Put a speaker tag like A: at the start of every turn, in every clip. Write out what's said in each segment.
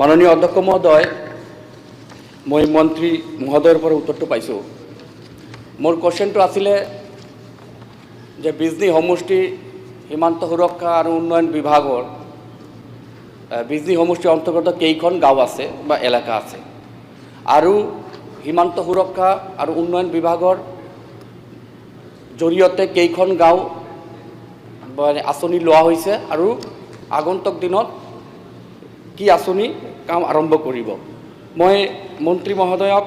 A: মাননীয় অধ্যক্ষ মহোদয়, মই মন্ত্ৰী মহোদয়ৰ পৰা উত্তৰটো পাইছোঁ। মোৰ কোৱেশ্যনটো আছিলে যে বিজনী সমষ্টি সীমান্ত সুৰক্ষা আৰু উন্নয়ন বিভাগৰ বিজনী সমষ্টিৰ অন্তৰ্গত কেইখন গাঁও আছে বা এলেকা আছে, আৰু সীমান্ত সুৰক্ষা আৰু উন্নয়ন বিভাগৰ জৰিয়তে কেইখন গাঁও আঁচনি লোৱা হৈছে, আৰু আগন্তুক দিনত কি আঁচনি কাম আৰম্ভ কৰিব। মই মন্ত্ৰী মহোদয়ক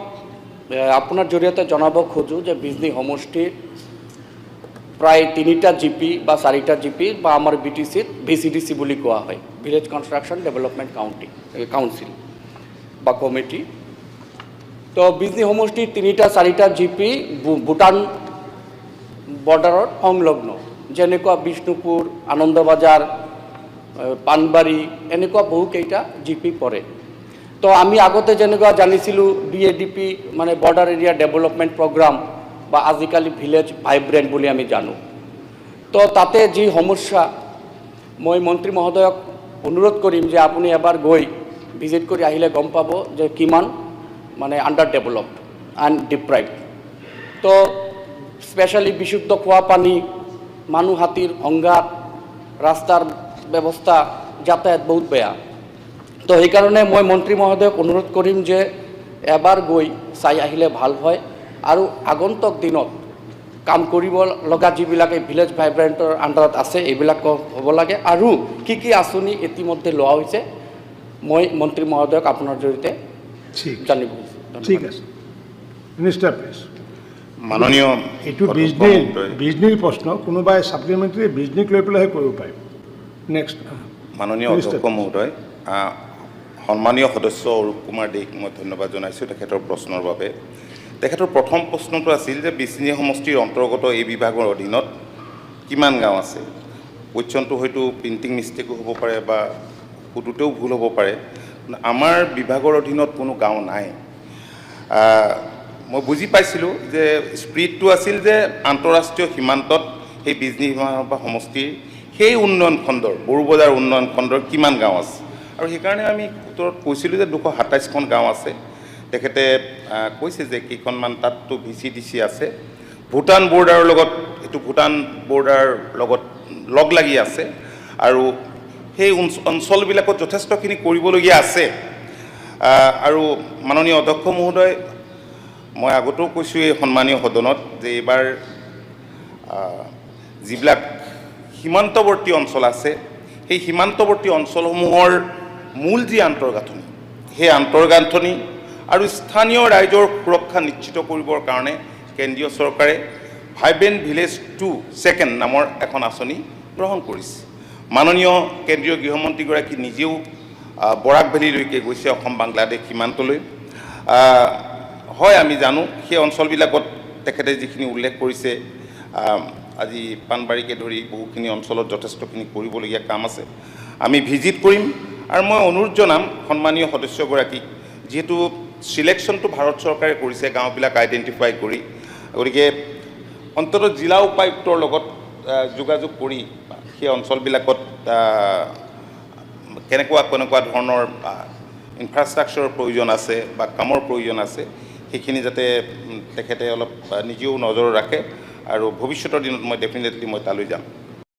A: আপোনাৰ জৰিয়তে জনাব খোজোঁ যে বিজনী সমষ্টিৰ প্ৰায় 3টা জিপি বা 4টা জিপি বা আমাৰ BTCত VCDC বুলি কোৱা হয়, ভিলেজ কনষ্ট্ৰাকশ্যন ডেভেলপমেণ্ট কাউন্সিল বা কমিটি। তো বিজনী সমষ্টিৰ 3টা 4টা জিপি ভূটান বৰ্ডাৰত সংলগ্ন, যেনেকুৱা বিষ্ণুপুৰ, আনন্দবাজাৰ, পানবাৰী, এনেকুৱা বহুকেইটা জিপি পৰে। তো আমি আগতে যেনেকুৱা জানিছিলোঁ BADP মানে বৰ্ডাৰ এৰিয়া ডেভেলপমেণ্ট প্ৰগ্ৰাম বা আজিকালি ভিলেজ ভাইব্ৰেণ্ট বুলি আমি জানো। তো তাতে যি সমস্যা, মই মন্ত্ৰী মহোদয়ক অনুৰোধ কৰিম যে আপুনি এবাৰ গৈ ভিজিট কৰি আহিলে গম পাব যে কিমান মানে আণ্ডাৰ ডেভেলপড এণ্ড ডিপ্ৰাইভড। তো স্পেচিয়েলি বিশুদ্ধ খোৱা পানী, মানুহ হাতীৰ সংঘাত, ৰাস্তাৰ ব্যৱস্থা, যাতায়াত বহুত বেয়া। তো সেইকাৰণে মই মন্ত্ৰী মহোদয়ক অনুৰোধ কৰিম যে এবাৰ গৈ চাই আহিলে ভাল হয়, আৰু আগন্তুক দিনত কাম কৰিব লগা যিবিলাকে ভিলেজ ভাইব্ৰেণ্টৰ আণ্ডাৰত আছে এইবিলাক হ'ব লাগে, আৰু কি কি আঁচনি ইতিমধ্যে লোৱা হৈছে মই মন্ত্ৰী মহোদয়ক আপোনাৰ জৰিয়তে জানিব বিচাৰিছোঁ।
B: ঠিক আছে, মিনিষ্টাৰ প্লিজ।
C: মাননীয়
B: এইটো বিজনীৰ প্ৰশ্ন, কোনোবাই ছাপ্লিমেণ্টাৰী বিজনীক লৈ পেলাইহে কৰিব পাৰিব। নেক্সট।
C: মাননীয় অধ্যক্ষ মহোদয়, সন্মানীয় সদস্য অৰূপ কুমাৰ দেক মই ধন্যবাদ জনাইছোঁ তেখেতৰ প্ৰশ্নৰ বাবে। তেখেতৰ প্ৰথম প্ৰশ্নটো আছিল যে বিজনী সমষ্টিৰ অন্তৰ্গত এই বিভাগৰ অধীনত কিমান গাঁও আছে। কুৱেশ্যনটো হয়তো প্ৰিণ্টিং মিষ্টেকো হ'ব পাৰে বা সুধোতেও ভুল হ'ব পাৰে। আমাৰ বিভাগৰ অধীনত কোনো গাঁও নাই। মই বুজি পাইছিলোঁ যে স্পিৰিটটো আছিল যে আন্তঃৰাষ্ট্ৰীয় সীমান্তত সেই বিজনী সমষ্টিৰ সেই উন্নয়ন খণ্ডৰ, বড়োবজাৰ উন্নয়ন খণ্ডৰ কিমান গাঁও আছে, আৰু সেইকাৰণে আমি উত্তৰত কৈছিলোঁ যে 227খন গাঁও আছে। তেখেতে কৈছে যে কেইখনমান তাততো VCDC আছে, ভূটান বৰ্ডাৰৰ লগত, এইটো ভূটান বৰ্ডাৰৰ লগত লগ লাগি আছে, আৰু সেই অঞ্চলবিলাকত যথেষ্টখিনি কৰিবলগীয়া আছে। আৰু মাননীয় অধ্যক্ষ মহোদয়, মই আগতেও কৈছোঁ এই সন্মানীয় সদনত যে এইবাৰ যিবিলাক সীমান্তৱৰ্তী অঞ্চল আছে, সেই সীমান্তৱৰ্তী অঞ্চলসমূহৰ মূল যি আন্তঃগাঁথনি, সেই আন্তঃগাঁথনি আৰু স্থানীয় ৰাইজৰ সুৰক্ষা নিশ্চিত কৰিবৰ কাৰণে কেন্দ্ৰীয় চৰকাৰে ভাইব্ৰেণ্ট ভিলেজ 2 নামৰ এখন আঁচনি গ্ৰহণ কৰিছে। মাননীয় কেন্দ্ৰীয় গৃহমন্ত্ৰীগৰাকী নিজেও বৰাক ভেলীলৈকে গৈছে, অসম বাংলাদেশ সীমান্তলৈ। হয়, আমি জানো সেই অঞ্চলবিলাকত তেখেতে যিখিনি উল্লেখ কৰিছে, আজি পানবাৰীকে ধৰি বহুখিনি অঞ্চলত যথেষ্টখিনি কৰিবলগীয়া কাম আছে। আমি ভিজিট কৰিম, আৰু মই অনুৰোধ জনাম সন্মানীয় সদস্যগৰাকীক, যিহেতু চিলেকশ্যনটো ভাৰত চৰকাৰে কৰিছে গাঁওবিলাক আইডেণ্টিফাই কৰি, গতিকে অন্ততঃ জিলা উপায়ুক্তৰ লগত যোগাযোগ কৰি সেই অঞ্চলবিলাকত কেনেকুৱা ধৰণৰ ইনফ্ৰাষ্ট্ৰাকচাৰৰ প্ৰয়োজন আছে বা কামৰ প্ৰয়োজন আছে, সেইখিনি যাতে তেখেতে অলপ নিজেও নজৰ ৰাখে, আৰু ভৱিষ্যতৰ দিনত মই ডেফিনেটলি তালৈ যাম।